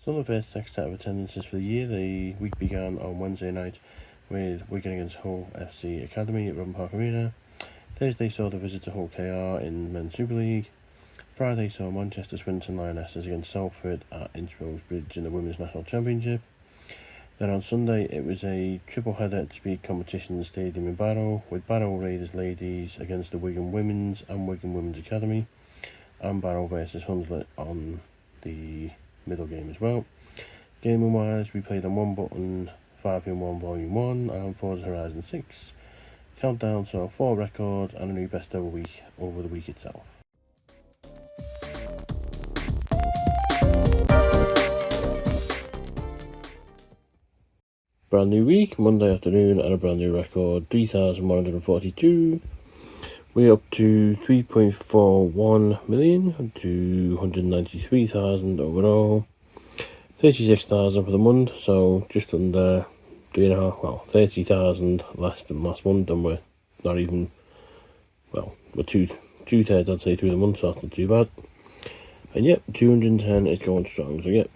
Still the first set of attendances for the year. The week began on Wednesday night with Wigan against Hull FC Academy at Rugby Park Arena. Thursday saw the visit to Hull KR in Men's Super League. Friday saw Manchester Swinton Lionesses against Salford at Inchbrook Bridge in the Women's National Championship. Then on Sunday it was a triple header at Speed Competition in the Stadium in Barrow, with Barrow Raiders Ladies against the Wigan Women's and Wigan Women's Academy, and Barrow versus Hunslet on the middle game as well. Gaming wise, we played on One Button 5-in-1 Volume 1 and Forza Horizon 6. Countdown saw 4 records and a new best ever week over the week itself. Brand new week, Monday afternoon, and a brand new record, 3,142. We're up to 3.41 million, to 193,000 overall. 36,000 for the month, so just under 30,000 less than last month, and we're not even, we're two-thirds I'd say through the month, so that's not too bad. And yep, 210 is going strong, so yep,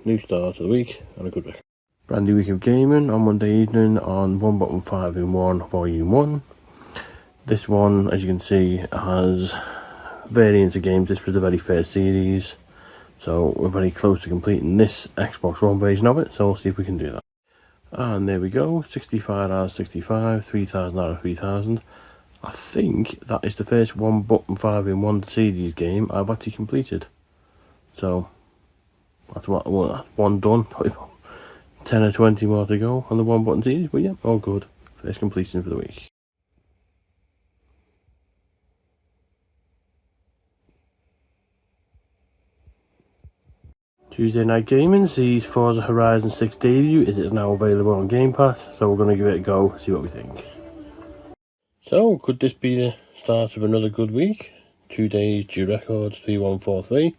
new start to the week and a good record. Brand new week of gaming on Monday evening on One Button 5-in-1 Volume 1. This one, as you can see, has variants of games. This was the very first series, so we're very close to completing this Xbox One version of it, so we'll see if we can do that. And there we go, 65 out of 65, 3,000 out of 3,000. I think that is the first One Button 5-in-1 series game I've actually completed. So, that's one done, probably 10 or 20 more to go on the One Button series, but yeah, all good. First completion for the week. Tuesday Night Gaming sees Forza Horizon 6 debut. It is now available on Game Pass, so we're going to give it a go, see what we think. So, could this be the start of another good week? 2 days, due records, 3143.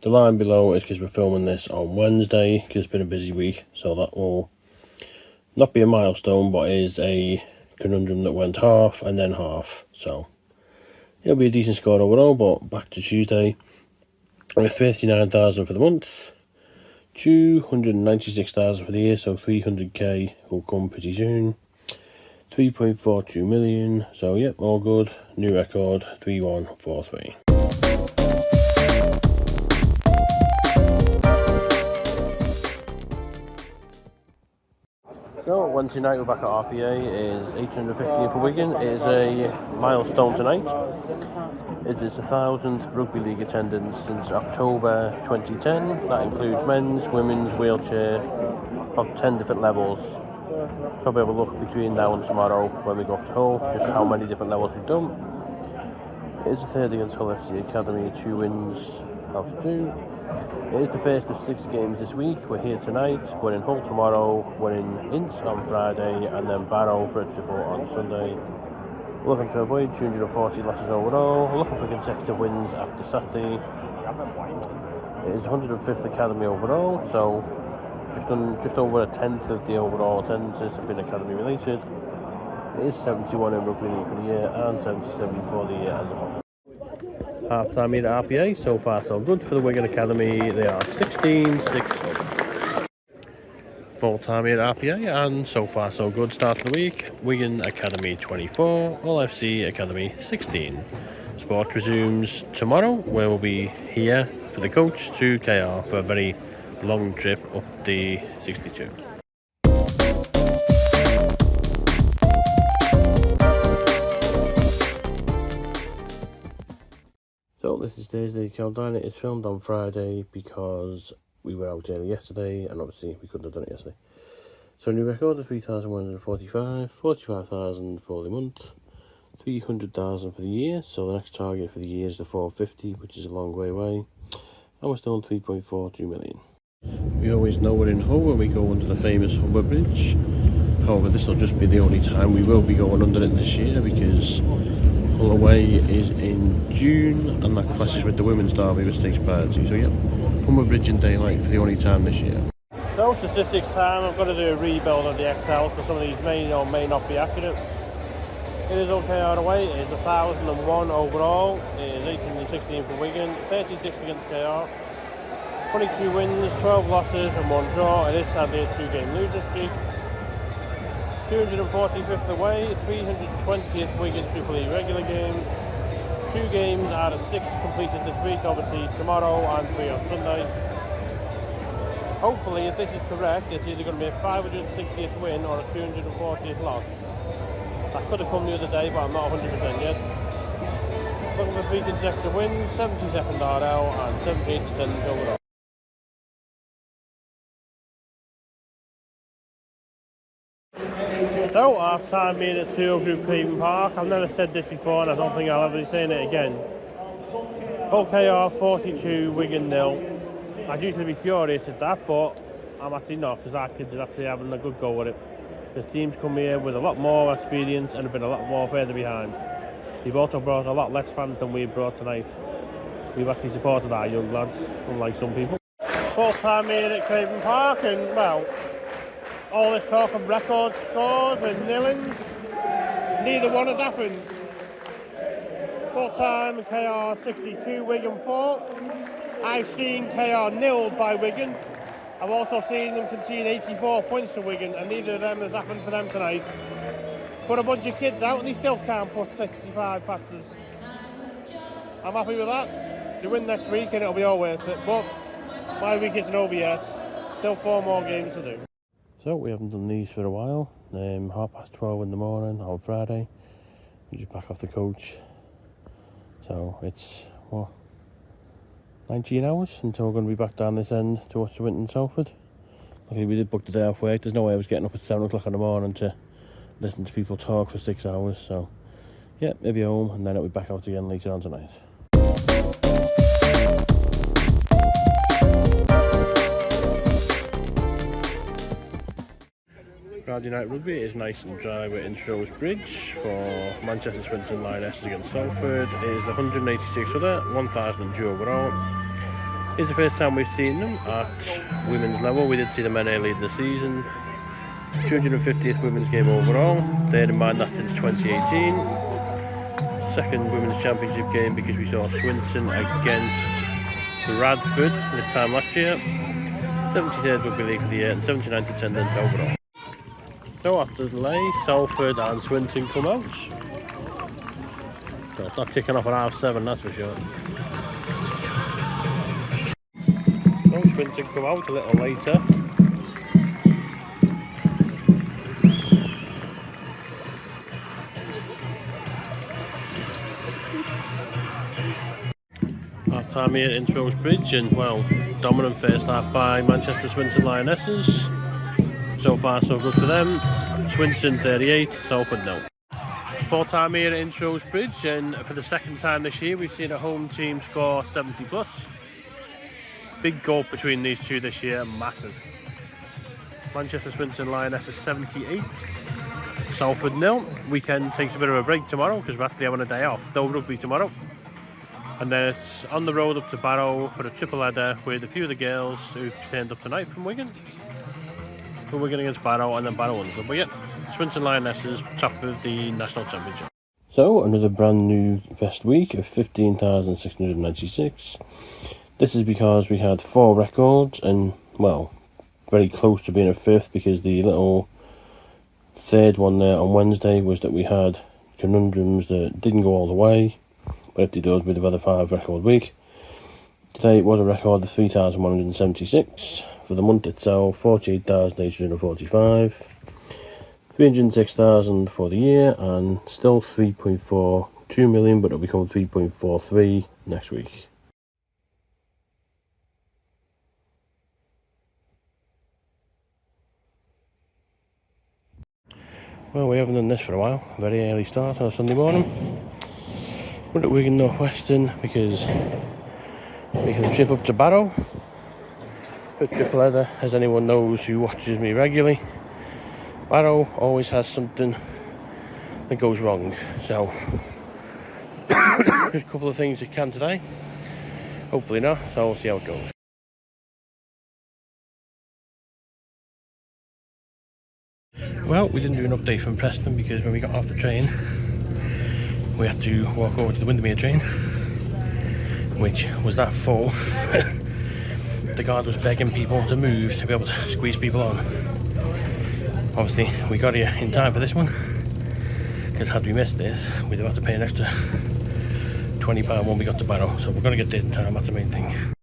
The line below is because we're filming this on Wednesday, because it's been a busy week, so that will not be a milestone, but is a conundrum that went half and then half, so it'll be a decent score overall. But back to Tuesday, with 39,000 for the month, 296,000 for the year, so 300k will come pretty soon. 3.42 million, so yep, all good. New record, 3143. So, Wednesday night we're back at RPA. It is 815 for Wigan. It is a milestone tonight. It is the 1,000th rugby league attendance since October 2010. That includes men's, women's, wheelchair, of 10 different levels. Probably have a look between now and tomorrow when we go up to Hull, just how many different levels we've done. It is the third against Hull FC Academy, 2 wins out of 2. It is the first of 6 games this week. We're here tonight, we're in Hull tomorrow, we're in Ince on Friday, and then Barrow for a triple on Sunday. We're looking to avoid 240 losses overall. We're looking for consecutive wins after Saturday. It is 105th Academy overall, so just over a tenth of the overall attendances have been Academy related. It is 71 in rugby league for the year and 77 for the year as a whole. Half time here at RPA, so far so good for the Wigan Academy. They are 16-6 up. Full time here at RPA, and so far so good start to the week. Wigan Academy 24, Hull FC Academy 16. Sport resumes tomorrow, where we'll be here for the coach to KR for a very long trip up the 62. So this is Thursday countdown. It is filmed on Friday because we were out early yesterday, and obviously we couldn't have done it yesterday. So new record of 3,145, 45,000 for the month, 300,000 for the year. So the next target for the year is the 450, which is a long way away, and we're still on 3.42 million. We always know we're in Hull when we go under the famous Humber Bridge. However, this will just be the only time we will be going under it this year, because Hull away is in June, and that clashes with the women's derby, which takes priority. So yep, Humber Bridge in daylight for the only time this year. So statistics time, I've got to do a rebuild of the Excel, because some of these may or may not be accurate. It is okay all the way. It is 1,001 overall. It is 18-16 for Wigan, 36 against KR. 22 wins, 12 losses and 1 draw. It is sadly a 2-game loser streak. 245th away, 320th Wigan Super League regular game. 2 games out of 6 completed this week, obviously tomorrow and 3 on Sunday. Hopefully, if this is correct, it's either going to be a 560th win or a 240th loss. That could have come the other day, but I'm not 100% yet. Looking for 3 consecutive wins, 72nd RL and 78th attendance overall. So, half time being at Seal Group Craven Park. I've never said this before and I don't think I'll ever be saying it again. OKR 42, Wigan 0. I'd usually be furious at that, but I'm actually not, because our kids are actually having a good go with it. The team's come here with a lot more experience and have been a lot more further behind. We've also brought a lot less fans than we've brought tonight. We've actually supported our young lads, unlike some people. Full time here at Craven Park, and well, all this talk of record scores and nil-ins, neither one has happened. Full time KR 62, Wigan 4. I've seen KR nilled by Wigan. I've also seen them concede 84 points to Wigan, and neither of them has happened for them tonight. Put a bunch of kids out and they still can't put 65 past us. I'm happy with that. They win next week and it'll be all worth it, but my week isn't over yet. Still 4 more games to do. So we haven't done these for a while. 12:30 in the morning on Friday. We're just back off the coach. So it's, what, 19 hours until we're going to be back down this end to watch the Winton Salford. Luckily we did book the day off work. There's no way I was getting up at 7 o'clock in the morning to listen to people talk for 6 hours. So yeah, maybe home and then I'll be back out again later on tonight. Friday night rugby is nice and dry. We're in Stroh's Bridge for Manchester Swinton Lionesses against Salford. It is 186 other, 1,002 overall. It's the first time we've seen them at women's level. We did see the men earlier this season. 250th women's game overall. Bear in mind that since 2018. Second women's championship game because we saw Swinton against Bradford this time last year. 73rd rugby league of the year and 79th attendance overall. So after the delay, Salford and Swinton come out. So it's not kicking off at 7:30, that's for sure. So Swinton come out a little later. Half time here in Stroh's Bridge, and well, dominant first half by Manchester Swinton Lionesses. So far so good for them. Swinton 38, Salford 0. Full time here in Stroh's Bridge, and for the second time this year we've seen a home team score 70 plus. Big gulf between these two this year, massive. Manchester Swinton Lionesses 78, Salford 0. Weekend takes a bit of a break tomorrow because we're actually having a day off. No rugby tomorrow. And then it's on the road up to Barrow for a triple header with a few of the girls who turned up tonight from Wigan. Wigan against Barrow and then Barrow wins them. But yeah, Swinton Lionesses top of the National Championship. So another brand new best week of 15,696. This is because we had 4 records and, well, very close to being a 5th because the little 3rd one there on Wednesday was that we had conundrums that didn't go all the way. But if they do, we'd have had a 5 record week. Today it was a record of 3,176. For the month itself, 48,845, 306,000 for the year, and still 3.42 million, but it'll become 3.43 next week. Well, we haven't done this for a while. Very early start on a Sunday morning. We're at Wigan North Western because we can trip up to Barrow. For triple header, as anyone knows who watches me regularly, Barrow always has something that goes wrong. So, a couple of things that can today. Hopefully not, so we'll see how it goes. Well, we didn't do an update from Preston because when we got off the train, we had to walk over to the Windermere train, which was that full. the guard was begging people to move to be able to squeeze people on. Obviously, we got here in time for this one, because had we missed this, we'd have had to pay an extra £20 when we got to Barrow. So we're going to get there in time, that's the main thing.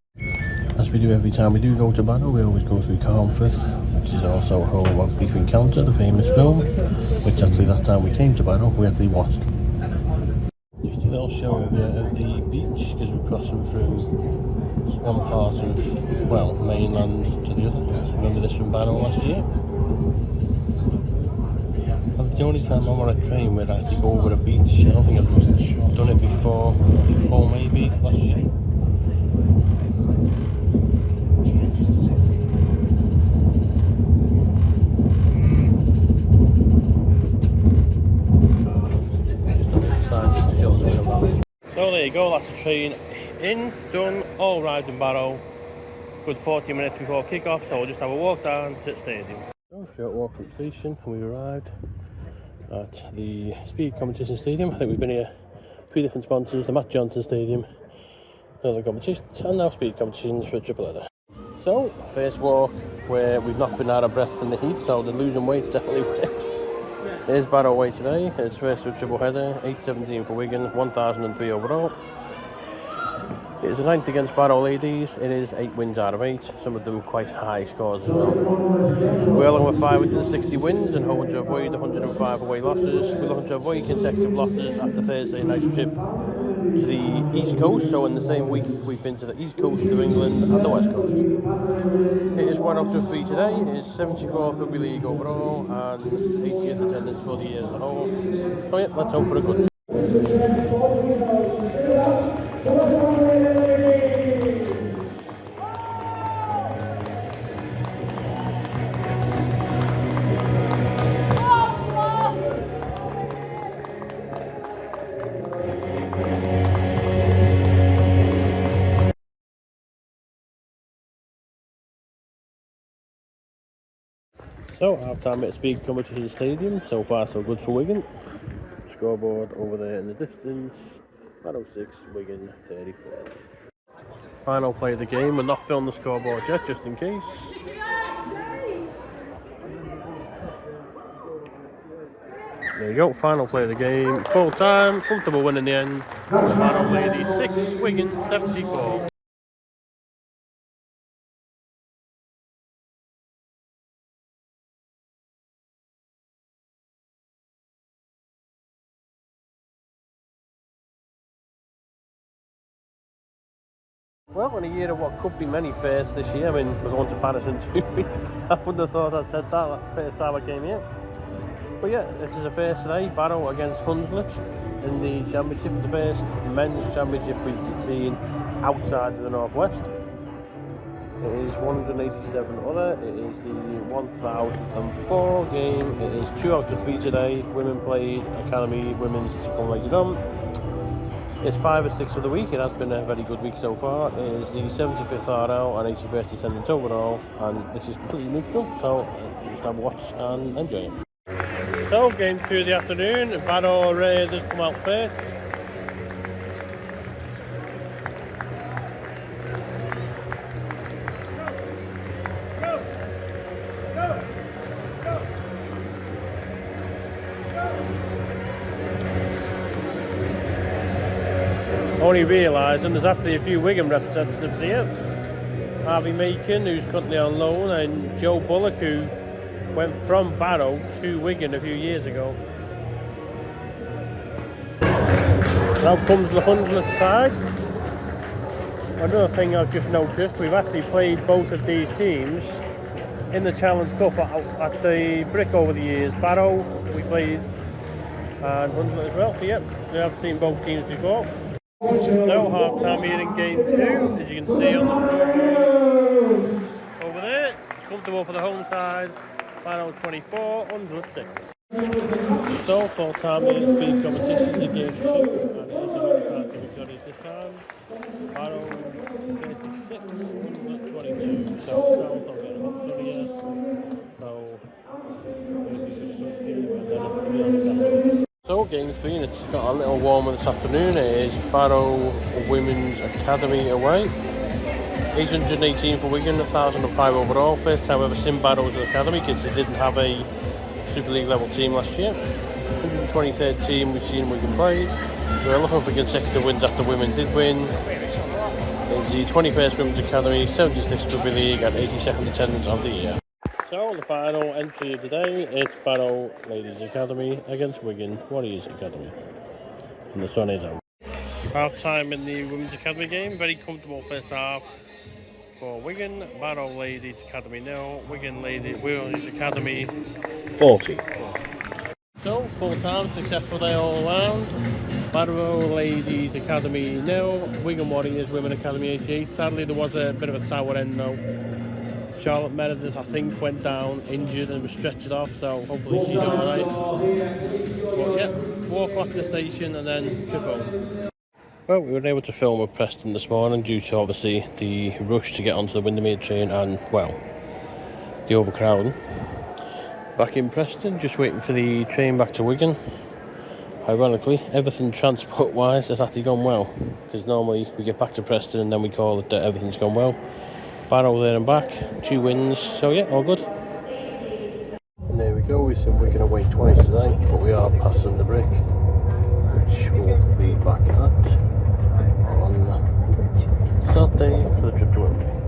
As we do every time we do go to Barrow, we always go through Carnforth, which is also home of Brief Encounter, the famous film, which actually last time we came to Barrow, we actually watched. Just a little show of the beach, because we're crossing from one part of, well, mainland to the other. Remember this from Barrow last year? And it's the only time I'm on a train where I actually go over a beach. I don't think I've done it before, or maybe last year. So there you go, that's a train in, done, all arrived in Barrow. Good 40 minutes before kick-off, so we'll just have a walk down to the stadium. So, short walk completion, and we arrived at the Speed Competition Stadium. I think we've been here, 3 different sponsors, the Matt Johnson Stadium, other competitions, and now Speed Competitions for triple header. So, first walk where we've not been out of breath from the heat, so the losing weight's definitely worked. Here's Barrow away today. It's first with triple header, 8:17 for Wigan, 1003 overall. It is a 9th against Barrow ladies. It is 8 wins out of 8, some of them quite high scores as well. We're looking with 560 wins and hoping to avoid 105 away losses. We're looking to avoid consecutive losses after Thursday night's trip to the East Coast. So in the same week we've been to the East Coast of England and the West Coast. It is 1 out of 3 today. It is 74th Rugby League overall and 80th attendance for the year as a whole. So yeah, let's hope for a good one. So, half-time at Speed Competition Stadium. So far, so good for Wigan. Scoreboard over there in the distance. Barrow 6, Wigan 34. Final play of the game. We're not filming the scoreboard yet, just in case. There you go, final play of the game. Full time, comfortable win in the end. Barrow ladies 6, Wigan 74. Well, in a year of what could be many firsts this year, I mean, we're going to Paris in 2 weeks. I wouldn't have thought I'd said that first time I came here. But yeah, this is a first today, Barrow against Hunslet in the championship, the first men's championship we've seen outside of the Northwest. It is 187 other, it is the 1004 game, it is 2 out of 3 today, women played, academy, women's to come later on. It's 5 or 6 of the week. It has been a very good week so far. It is the 75th RL and 81st attendance overall, and this is completely neutral, so just have a watch and enjoy it. So, game 2 of the afternoon. Barrow Raiders come out first. Only realising there's actually a few Wigan representatives here. Harvey Macon, who's currently on loan, and Joe Bullock, who went from Barrow to Wigan a few years ago. Now comes the Hunslet side. Another thing I've just noticed, we've actually played both of these teams in the Challenge Cup at the Brick over the years. Barrow we played and Hunslet as well, so yeah, we have seen both teams before. So, half-time here in game 2, as you can see on the screen. Over there, comfortable for the home side, Barrow 24, Hunslet 6. So, full-time here in Speed Competition in game 2, and it is the home side to victorious this time. Barrow 36, Hunslet 22, so Barrow's not getting off the here. So, maybe just up here, and then up to the other side. So, game 3, and it's got a little warmer this afternoon. It is Barrow Women's Academy away. 818 for Wigan, 1005 overall. First time ever Sim Barrow's Academy because they didn't have a Super League level team last year. 123rd team we've seen Wigan play. We're looking for consecutive wins after women did win. It's the 21st Women's Academy, 76th Rugby League and 82nd attendance of the year. So the final entry of the day, it's Barrow Ladies Academy against Wigan Warriors Academy. And the sun is out. Half time in the Women's Academy game, very comfortable first half for Wigan. Barrow Ladies Academy 0, Wigan Warriors Academy 40. So full time, successful day all round. Barrow Ladies Academy 0, Wigan Warriors Women Academy 88. Sadly there was a bit of a sour end though. Charlotte Meredith, I think, went down injured and was stretched off, so hopefully she's alright. But yeah, walk back to the station and then trip home. Well, we were able to film with Preston this morning due to obviously the rush to get onto the Windermere train and, well, the overcrowding. Back in Preston, just waiting for the train back to Wigan. Ironically, everything transport-wise has actually gone well, because normally we get back to Preston and then we call it that everything's gone well. Barrow there and back, 2 wins, so yeah, all good. And there we go, we said we're going to wait twice today, but we are passing the brick, which we'll be back at on Saturday for the trip to Wimbledon.